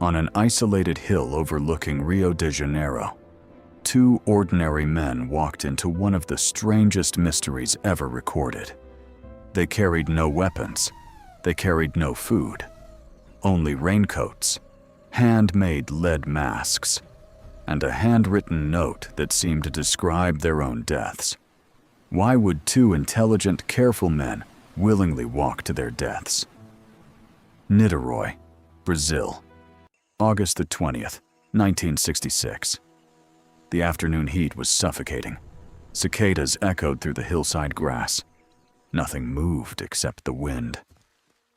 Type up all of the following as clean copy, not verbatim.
On an isolated hill overlooking Rio de Janeiro, two ordinary men walked into one of the strangest mysteries ever recorded. They carried no weapons. They carried no food. Only raincoats, handmade lead masks, and a handwritten note that seemed to describe their own deaths. Why would two intelligent, careful men willingly walk to their deaths? Niterói, Brazil, August the 20th, 1966. The afternoon heat was suffocating. Cicadas echoed through the hillside grass. Nothing moved except the wind.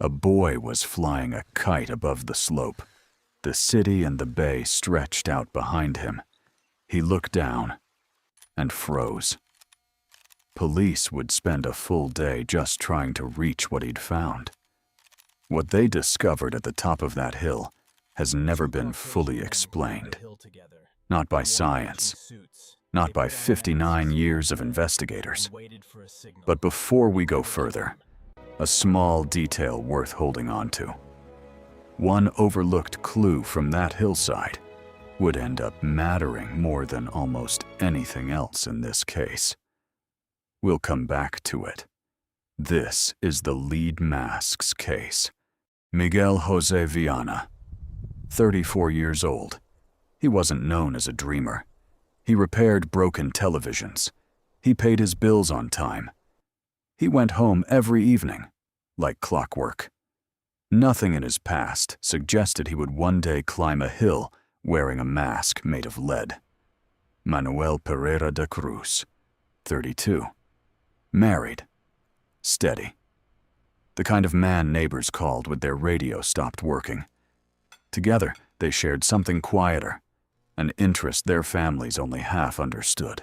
A boy was flying a kite above the slope. The city and the bay stretched out behind him. He looked down and froze. Police would spend a full day just trying to reach what he'd found. What they discovered at the top of that hill has never been fully explained. Not by science, not by 59 years of investigators. But before we go further, a small detail worth holding on to. One overlooked clue from that hillside would end up mattering more than almost anything else in this case. We'll come back to it. This is the lead masks case. Miguel Jose Viana, 34 years old. He wasn't known as a dreamer. He repaired broken televisions. He paid his bills on time. He went home every evening, like clockwork. Nothing in his past suggested he would one day climb a hill wearing a mask made of lead. Manuel Pereira da Cruz, 32. Married. Steady. The kind of man neighbors called when their radio stopped working. Together, they shared something quieter, an interest their families only half understood.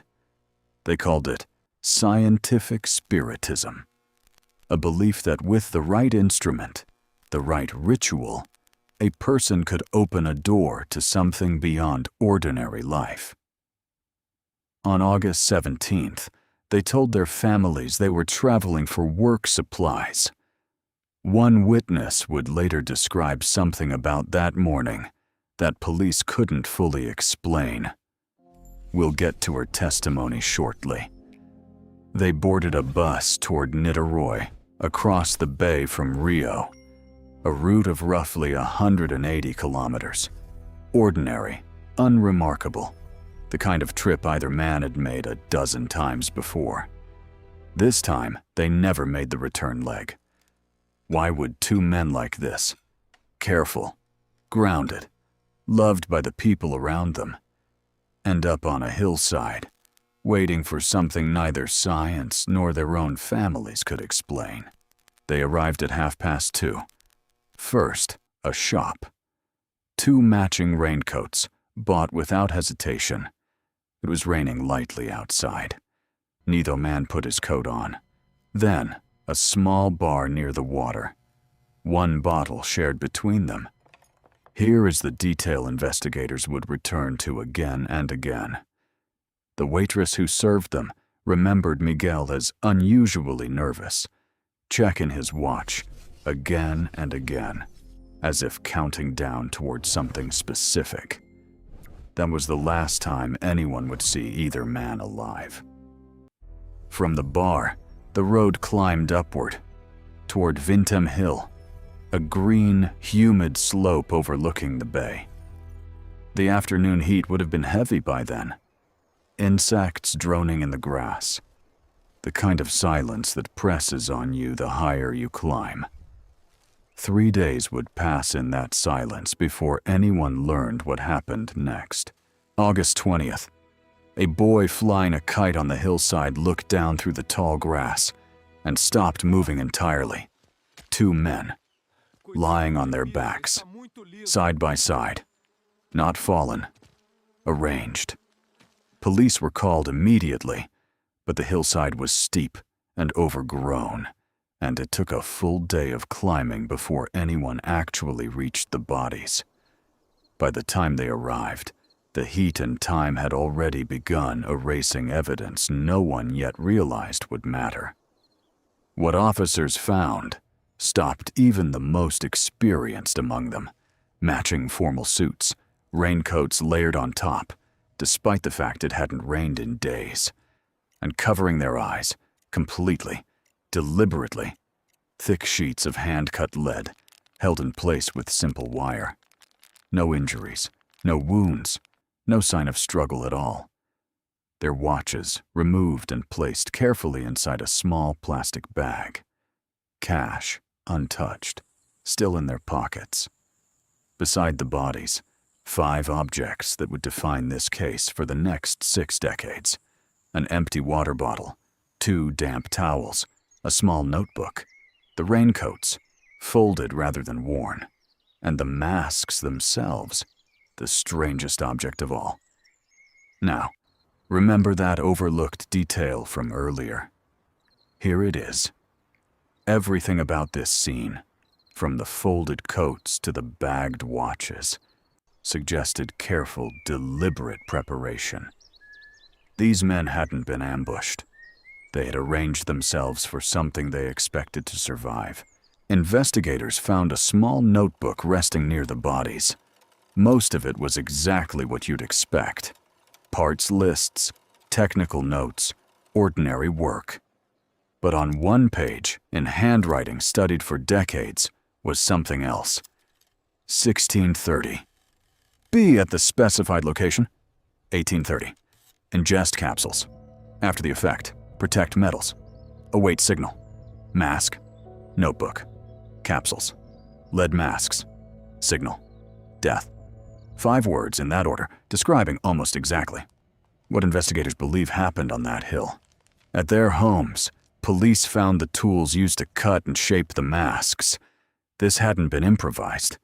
They called it scientific spiritism, a belief that with the right instrument, the right ritual, a person could open a door to something beyond ordinary life. On August 17th, they told their families they were traveling for work supplies. One witness would later describe something about that morning that police couldn't fully explain. We'll get to her testimony shortly. They boarded a bus toward Niterói, across the bay from Rio, a route of roughly 180 kilometers. Ordinary, unremarkable, the kind of trip either man had made a dozen times before. This time, they never made the return leg. Why would two men like this, careful, grounded, loved by the people around them, end up on a hillside, waiting for something neither science nor their own families could explain? They arrived at 2:30. First, a shop. Two matching raincoats, bought without hesitation. It was raining lightly outside. Neither man put his coat on. Then, a small bar near the water. One bottle shared between them. Here is the detail investigators would return to again and again. The waitress who served them remembered Miguel as unusually nervous, checking his watch again and again, as if counting down towards something specific. That was the last time anyone would see either man alive. From the bar, the road climbed upward, toward Vintem Hill, a green, humid slope overlooking the bay. The afternoon heat would have been heavy by then. Insects droning in the grass, the kind of silence that presses on you the higher you climb. 3 days would pass in that silence before anyone learned what happened next. August 20th. A boy flying a kite on the hillside looked down through the tall grass and stopped moving entirely. Two men, lying on their backs, side by side, not fallen, arranged. Police were called immediately, but the hillside was steep and overgrown, and it took a full day of climbing before anyone actually reached the bodies. By the time they arrived, the heat and time had already begun erasing evidence no one yet realized would matter. What officers found stopped even the most experienced among them Matching formal suits, raincoats layered on top, despite the fact it hadn't rained in days, and covering their eyes, completely, deliberately, thick sheets of hand-cut lead, held in place with simple wire. No injuries, no wounds, no sign of struggle at all. Their watches removed and placed carefully inside a small plastic bag. Cash, untouched, still in their pockets. Beside the bodies, 5 objects that would define this case for the next 6 decades. An empty water bottle, 2 damp towels, a small notebook, the raincoats, folded rather than worn, and the masks themselves, the strangest object of all. Now, remember that overlooked detail from earlier. Here it is. Everything about this scene, from the folded coats to the bagged watches, suggested careful, deliberate preparation. These men hadn't been ambushed. They had arranged themselves for something they expected to survive. Investigators found a small notebook resting near the bodies. Most of it was exactly what you'd expect. Parts lists, technical notes, ordinary work. But on one page, in handwriting studied for decades, was something else. 1630. Be at the specified location. 1830. Ingest capsules. After the effect, protect metals. Await signal. Mask. Notebook. Capsules. Lead masks. Signal. Death. 5 words in that order, describing almost exactly what investigators believe happened on that hill. At their homes, police found the tools used to cut and shape the masks. This hadn't been improvised.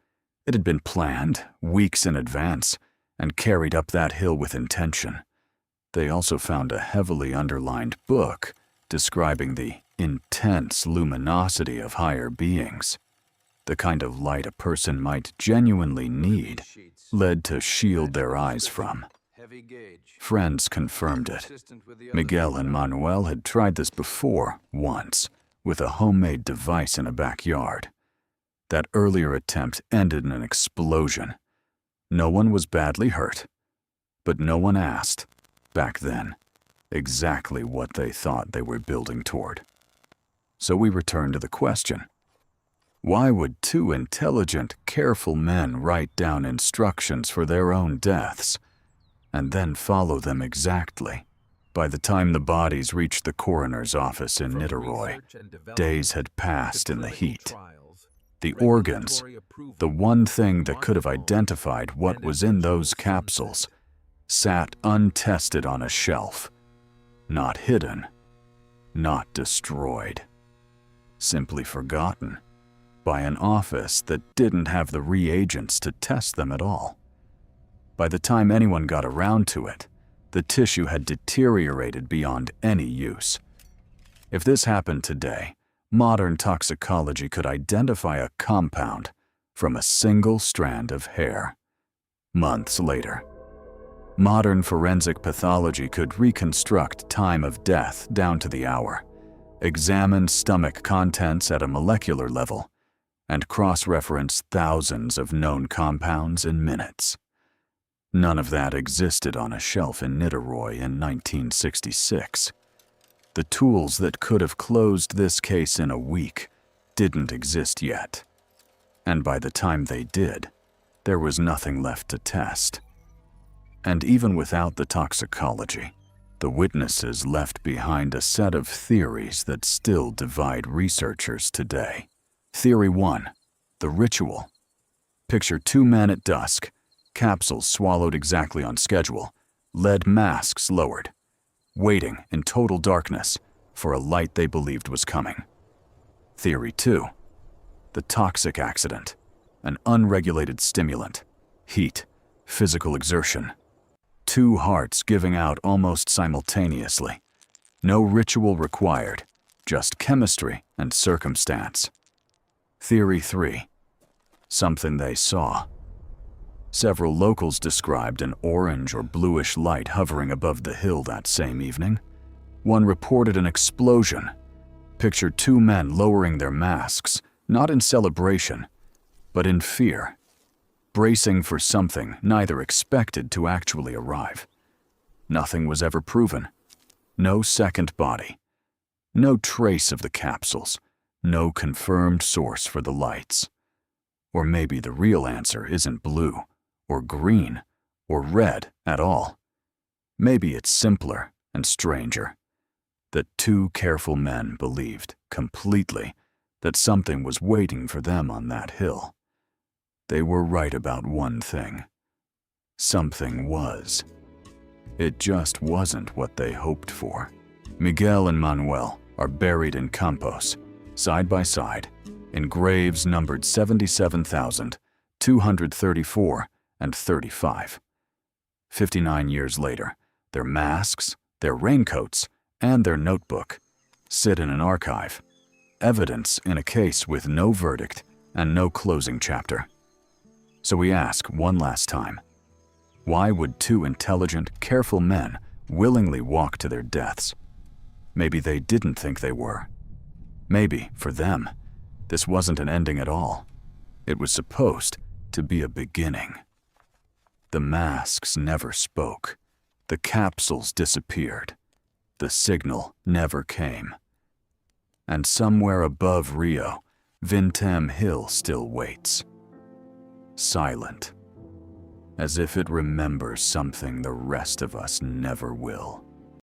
It had been planned, weeks in advance, and carried up that hill with intention. They also found a heavily underlined book describing the intense luminosity of higher beings, the kind of light a person might genuinely need, lead to shield their eyes from. Friends confirmed it. Miguel and Manuel had tried this before, once, with a homemade device in a backyard. That earlier attempt ended in an explosion. No one was badly hurt, but no one asked, back then, exactly what they thought they were building toward. So we return to the question. Why would 2 intelligent, careful men write down instructions for their own deaths, and then follow them exactly? By the time the bodies reached the coroner's office in Niterói, days had passed in the heat. The organs, the one thing that could have identified what was in those capsules, sat untested on a shelf, not hidden, not destroyed, simply forgotten by an office that didn't have the reagents to test them at all. By the time anyone got around to it, the tissue had deteriorated beyond any use. If this happened today, modern toxicology could identify a compound from a single strand of hair. Months later, modern forensic pathology could reconstruct time of death down to the hour, examine stomach contents at a molecular level, and cross-reference thousands of known compounds in minutes. None of that existed on a shelf in Niterói in 1966. The tools that could have closed this case in a week didn't exist yet. And by the time they did, there was nothing left to test. And even without the toxicology, the witnesses left behind a set of theories that still divide researchers today. Theory 1, the ritual. Picture 2 men at dusk, capsules swallowed exactly on schedule, lead masks lowered, waiting in total darkness for a light they believed was coming. Theory 2, the toxic accident, an unregulated stimulant, heat, physical exertion. 2 hearts giving out almost simultaneously. No ritual required, just chemistry and circumstance. Theory 3, something they saw. Several locals described an orange or bluish light hovering above the hill that same evening. One reported an explosion. Pictured 2 men lowering their masks, not in celebration, but in fear. bracing for something neither expected to actually arrive. Nothing was ever proven. No second body. No trace of the capsules. No confirmed source for the lights. Or maybe the real answer isn't blue, or green, or red at all. Maybe it's simpler and stranger. That two careful men believed, completely, that something was waiting for them on that hill. They were right about one thing. Something was. It just wasn't what they hoped for. Miguel and Manuel are buried in Campos, side by side, in graves numbered 77,234 and 35. 59 years later, their masks, their raincoats, and their notebook sit in an archive, evidence in a case with no verdict and no closing chapter. So we ask one last time, why would two intelligent, careful men willingly walk to their deaths? Maybe they didn't think they were. Maybe, for them, this wasn't an ending at all. It was supposed to be a beginning. The masks never spoke. The capsules disappeared. The signal never came. And somewhere above Rio, Vintem Hill still waits. Silent. As if it remembers something the rest of us never will.